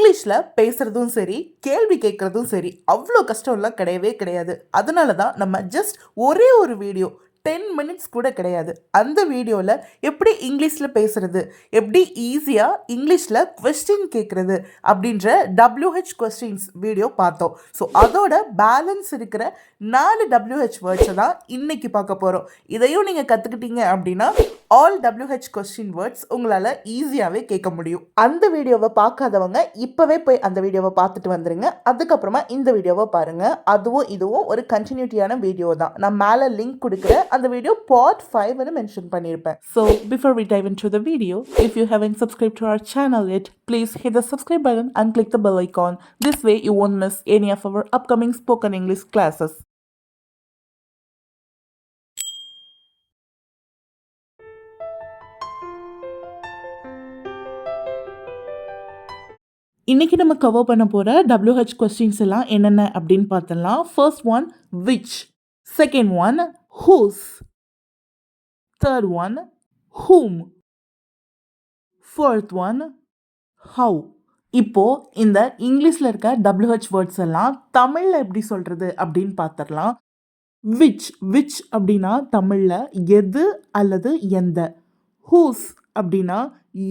இங்கிலீஷில் பேசுகிறதும் சரி, கேள்வி கேட்குறதும் சரி, அவ்வளோ கஷ்டம்லாம் கிடையவே கிடையாது. அதனால தான் நம்ம ஜஸ்ட் ஒரே ஒரு வீடியோ 10 மினிட்ஸ் கூட கிடையாது, அந்த வீடியோவில் எப்படி இங்கிலீஷில் பேசுகிறது, எப்படி ஈஸியாக இங்கிலீஷில் கொஸ்டின் கேட்குறது அப்படின்ற WH கொஸ்டின்ஸ் வீடியோ பார்த்தோம். ஸோ அதோட பேலன்ஸ் இருக்கிற 4 WH வேர்ட்ஸை தான் இன்னைக்கு பார்க்க போகிறோம். இதையும் நீங்கள் கற்றுக்கிட்டீங்க அப்படின்னா ஆல் WH கொஸ்டின் வேர்ட்ஸ் உங்களால் ஈஸியாகவே கேட்க முடியும். அந்த வீடியோவை பார்க்காதவங்க இப்போவே போய் அந்த வீடியோவை பார்த்துட்டு வந்துடுங்க. அதுக்கப்புறமா இந்த வீடியோவை பாருங்கள். அதுவும் இதுவும் ஒரு கண்டினியூட்டியான வீடியோ தான். நான் மேலே லிங்க் கொடுக்குறேன். அந்த வீடியோ part 5 மென்ஷன் பண்ணியிருப்பேன். So before we dive into the video, if you haven't subscribed to our channel yet, please hit the subscribe button and click the bell icon. This way you won't miss any of our upcoming spoken English classes. இன்னைக்கு நம்ம cover பண்ண போகிற WH questions எல்லாம் என்னென்ன அப்படின்னு பார்த்தலாம். First one which, second one whose, third one whom, fourth one how. இப்போ இந்த இங்கிலீஷில் இருக்க WH வேர்ட்ஸ் எல்லாம் தமிழில் எப்படி சொல்கிறது அப்படின்னு பார்த்துடலாம். which அப்படின்னா தமிழில் எது அல்லது எந்த. whose அப்படின்னா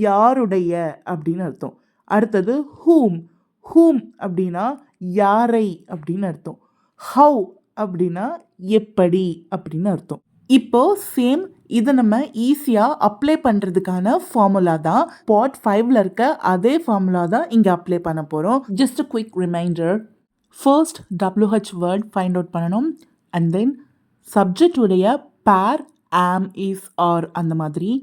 யாருடைய அப்படின்னு அர்த்தம். அடுத்தது whom அப்படின்னா யாரை அப்படின்னு அர்த்தம். how அப்படின்னா எப்படி அப்படின்னு அர்த்தம். இப்போ சேம் இதை நம்ம ஈஸியாக அப்ளை பண்ணுறதுக்கான ஃபார்முலா தான் part 5ல் இருக்க அதே ஃபார்முலா தான் இங்கே அப்ளை பண்ண போகிறோம். Just a quick reminder. First WH word find out பண்ணணும். அண்ட் தென் சப்ஜெக்ட் உடைய பேர் ஆம், இஸ், ஆர் அந்த மாதிரி.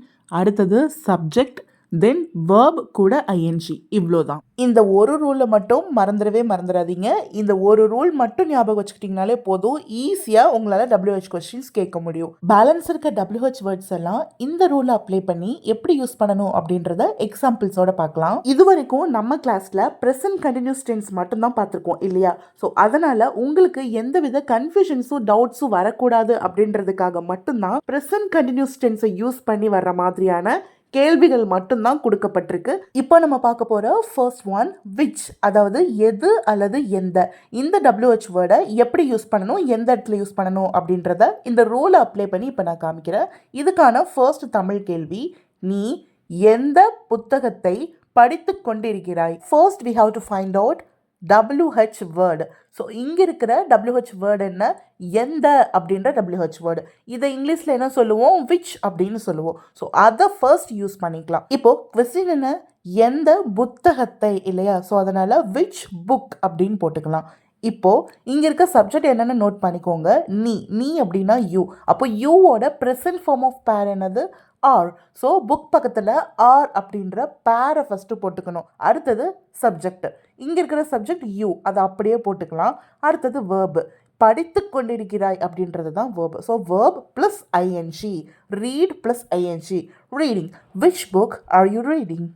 அடுத்தது சப்ஜெக்ட், தென் verb கூட ING. இவ்வளோதான். இந்த ஒரு ரூலை மட்டும் மறந்துடாதீங்க. இந்த ஒரு ரூல் மட்டும் ஞாபகம் வச்சுக்கிட்டிங்கனாலே போதும், ஈஸியாக உங்களால் WH கொஸ்டின்ஸ் கேட்க முடியும். பேலன்ஸ் இருக்க WH வேர்ட்ஸ் எல்லாம் இந்த ரூலை அப்ளை பண்ணி எப்படி யூஸ் பண்ணணும் அப்படின்றத எக்ஸாம்பிள்ஸோட பார்க்கலாம். இது வரைக்கும் நம்ம கிளாஸில் ப்ரெசன்ட் கண்டினியூஸ் டென்ஸ் மட்டும்தான் பார்த்துருக்கோம் இல்லையா? ஸோ அதனால் உங்களுக்கு எந்தவித கன்ஃபியூஷன்ஸும் டவுட்ஸும் வரக்கூடாது அப்படின்றதுக்காக மட்டும்தான் ப்ரெசன்ட் கண்டினியூஸ் டென்ஸை யூஸ் பண்ணி வர்ற மாதிரியான கேள்விகள் மட்டும்தான் கொடுக்கப்பட்டிருக்கு. இப்போ நம்ம பார்க்க போகிற ஃபர்ஸ்ட் ஒன் which, அதாவது எது அல்லது எந்த. இந்த WH வேர்டை எப்படி யூஸ் பண்ணணும், எந்த இடத்துல யூஸ் பண்ணணும் அப்படின்றத இந்த ரூலை அப்ளை பண்ணி இப்போ நான் காமிக்கிறேன். இதுக்கான ஃபர்ஸ்ட் தமிழ் கேள்வி, நீ எந்த புத்தகத்தை படித்து கொண்டிருக்கிறாய். First we have to find out WH word. So இங்கே இருக்கிற WH வேர்டு என்ன, எந்த அப்படின்ற WH வேர்டு. இதை இங்கிலீஷில் என்ன சொல்லுவோம், which அப்படின்னு சொல்லுவோம். ஸோ அதை ஃபர்ஸ்ட் யூஸ் பண்ணிக்கலாம். இப்போ கொஸ்டின் என்ன, எந்த புத்தகத்தை இல்லையா? ஸோ அதனால் which book அப்படின்னு போட்டுக்கலாம். இப்போது இங்கே இருக்க சப்ஜெக்ட் என்னென்னு நோட் பண்ணிக்கோங்க. நீ அப்படின்னா யூ. அப்போ யூவோட ப்ரெசன்ட் ஃபார்ம் ஆஃப் பேர் என்னது, ஆர். ஸோ புக் பக்கத்தில் ஆர் அப்படின்ற பேரை ஃபஸ்ட்டு போட்டுக்கணும். அடுத்தது சப்ஜெக்ட், இங்கே இருக்கிற சப்ஜெக்ட் யூ, அதை அப்படியே போட்டுக்கலாம். அடுத்தது வேர்பு, படித்து கொண்டிருக்கிறாய் அப்படின்றது தான் verb. So verb plus ING, read plus ING, reading. Which book are you reading?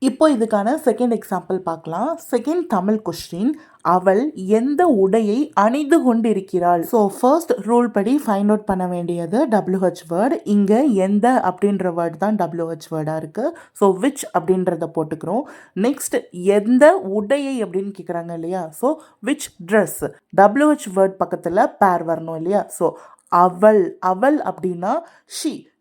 இப்போ இதுக்கான செகண்ட் எக்ஸாம்பிள் பார்க்கலாம். செகண்ட் தமிழ் கொஸ்டின், அவள் எந்த உடையை அணிந்து கொண்டிருக்கிறாள். ஸோ ஃபர்ஸ்ட் ரூல் படி ஃபைண்ட் அவுட் பண்ண வேண்டியது WH வேர்டு. இங்கே எந்த அப்படின்ற வேர்டு தான் WH வேர்டாக இருக்குது. ஸோ விச் அப்படின்றத போட்டுக்கிறோம். நெக்ஸ்ட் எந்த உடையை அப்படின்னு கேட்குறாங்க இல்லையா? So which dress. WH word பக்கத்தில் பேர் வரணும் இல்லையா? ஸோ அவள் அப்படின்னா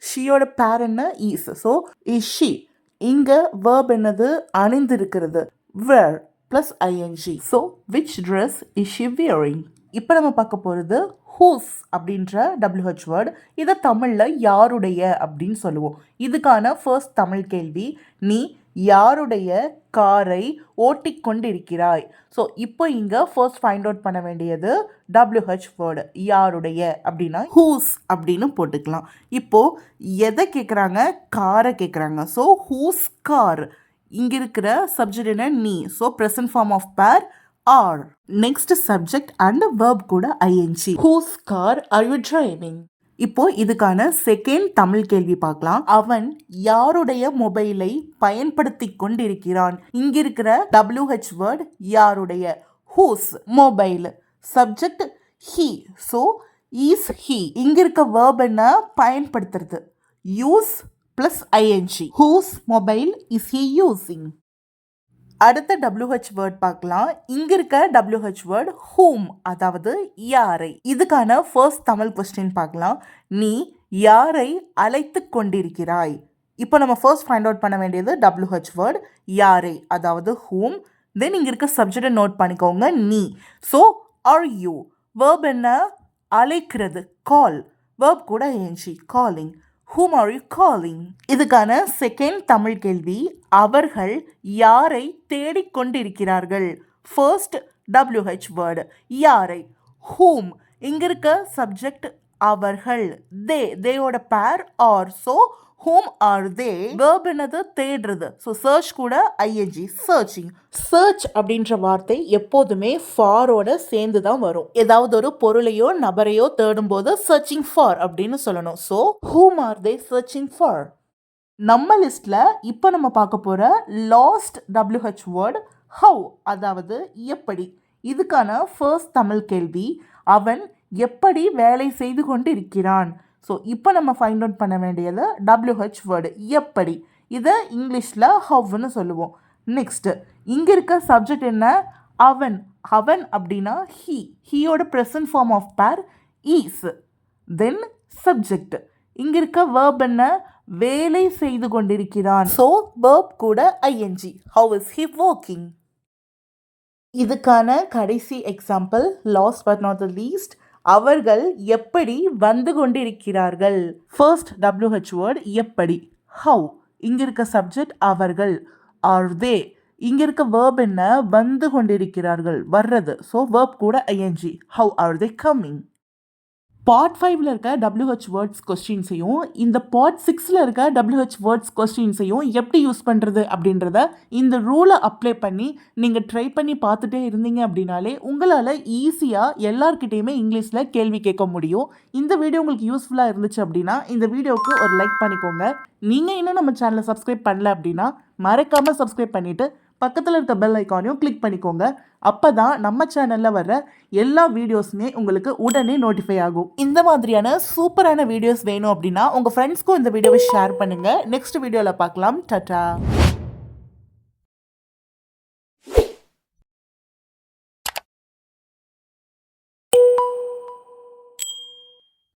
ஷியோட பேர் என்ன, ஈஸ். So is she. இங்கே verb என்னது, அணிந்திருக்கிறது, wear plus ING. So which dress is she wearing? இப்போ நம்ம பார்க்க போகிறது whose அப்படின்ற WH வேர்டு. இதை தமிழில் யாருடைய அப்படின்னு சொல்லுவோம். இதுக்கான ஃபர்ஸ்ட் தமிழ் கேள்வி, நீ யாருடைய காரை ஓட்டிக்கொண்டிருக்கிறாய். ஸோ இப்போ இங்கே ஃபர்ஸ்ட் ஃபைண்ட் அவுட் பண்ண வேண்டியது WH வேர்டு, யாருடைய அப்படின்னா ஹூஸ் அப்படின்னு போட்டுக்கலாம். இப்போது எதை கேட்குறாங்க, காரை கேட்குறாங்க. So whose car. இங்கே இருக்கிற சப்ஜெக்ட் என்ன, நீ. So present form of pair are. Next subject and verb கூட ING. Whose car are you driving? இப்போ இதுக்கான செகண்ட் தமிழ் கேள்வி பார்க்கலாம். அவன் யாருடைய மொபைலை பயன்படுத்தி கொண்டிருக்கிறான். இங்க இருக்கிற WH வேர்ட் யாருடைய, whose. Mobile subject he. So is he. இங்க இருக்க வேர்ப் என்ன, பயன்படுத்துறது, use plus ING. Whose mobile is he using. அடுத்த WH வேர்ட் பார்க்கலாம். இங்க இருக்க WH வேர்ட் whom, அதாவது யாரை. இதுக்கான ஃபர்ஸ்ட் தமிழ் கொஸ்டின் பார்க்கலாம். நீ யாரை அழைத்து கொண்டிருக்கிறாய்? இப்போ நம்ம ஃபர்ஸ்ட் ஃபைண்ட் அவுட் பண்ண வேண்டியது WH வேர்ட் யாரை, அதாவது whom. தென் இங்க இருக்க சப்ஜெக்டை நோட் பண்ணிக்கோங்க, நீ. So are you. வேர்ப் என்ன? அழைக்கிறது, கால். வேர்ப் கூட ஏஞ்சி, calling. whom are you calling? இதுக்கான செகண்ட் தமிழ் கேள்வி, அவர்கள் யாரை தேடிக்கொண்டிருக்கிறார்கள்? ஃபர்ஸ்ட் WH வேர்டு யாரை, whom. இங்க இருக்க சப்ஜெக்ட் அவர்கள், தேயோட pair are. So whom are they? verb என்னது? தேடுறது. ஸோ சர்ச் கூட ing, சர்ச்சிங். சர்ச் அப்படின்ற வார்த்தை எப்போதுமே ஃபாரோட சேர்ந்து தான் வரும். ஏதாவது ஒரு பொருளையோ நபரையோ தேடும் போது சர்ச்சிங் ஃபார் அப்படின்னு சொல்லணும். So whom are they searching for? நம்ம லிஸ்ட்ல இப்போ நம்ம பார்க்க போற லாஸ்ட் WH வேர்ட் how, அதாவது எப்படி. இதுக்கான ஃபர்ஸ்ட் தமிழ் கேள்வி, அவன் எப்படி வேலை செய்து கொண்டு இருக்கிறான். ஸோ இப்போ நம்ம ஃபைண்ட் அவுட் பண்ண வேண்டியது WH வேர்டு எப்படி. இதை இங்கிலீஷில் ஹவ்னு சொல்லுவோம். நெக்ஸ்ட்டு இங்கே இருக்க சப்ஜெக்ட் என்ன? அவன். அவன் அப்படின்னா ஹீயோட ப்ரெசன்ட் ஃபார்ம் ஆஃப் பேர் ஈஸ். Then subject. இங்கே இருக்க வேர்ப் என்ன? வேலை செய்து கொண்டிருக்கிறான். ஸோ வேர்ப் கூட ing. How is he working? இதுக்கான கடைசி example, last but not the least, அவர்கள் எப்படி வந்து கொண்டிருக்கிறார்கள். ஃபர்ஸ்ட் WH வேர்ட் எப்படி, ஹவு. இங்க இருக்க சப்ஜெக்ட் அவர்கள், ஆர் தே. இங்க இருக்க வேர்ப் என்ன? வந்து கொண்டிருக்கிறார்கள், வர்றது. ஸோ வேர்ப் கூட ing. How are they coming? Part 5ல் இருக்க WH வேர்ட்ஸ் கொஸ்டின்ஸையும் இந்த பார்ட் 6ல் இருக்க WH வேர்ட்ஸ் கொஸ்டின்ஸையும் எப்படி யூஸ் பண்ணுறது அப்படின்றத இந்த ரூலை அப்ளை பண்ணி நீங்கள் ட்ரை பண்ணி பார்த்துட்டே இருந்தீங்க அப்படின்னாலே உங்களால் ஈஸியாக எல்லார்கிட்டையுமே இங்கிலீஷில் கேள்வி கேட்க முடியும். இந்த வீடியோ உங்களுக்கு யூஸ்ஃபுல்லாக இருந்துச்சு அப்படின்னா இந்த வீடியோவுக்கு ஒரு லைக் பண்ணிக்கோங்க. நீங்கள் இன்னும் நம்ம சேனலை சப்ஸ்கிரைப் பண்ணல அப்படின்னா மறக்காமல் சப்ஸ்கிரைப் பண்ணிவிட்டு பக்கத்தில் இருக்க பெல் ஐக்கானையும் கிளிக் பண்ணிக்கோங்க. அப்போ தான் நம்ம சேனலில் வர்ற எல்லா வீடியோஸுமே உங்களுக்கு உடனே நோட்டிஃபை ஆகும். இந்த மாதிரியான சூப்பரான வீடியோஸ் வேணும் அப்படின்னா உங்கள் ஃப்ரெண்ட்ஸ்க்கும் இந்த வீடியோவை ஷேர் பண்ணுங்கள். நெக்ஸ்ட் வீடியோவில் பார்க்கலாம். டாடா.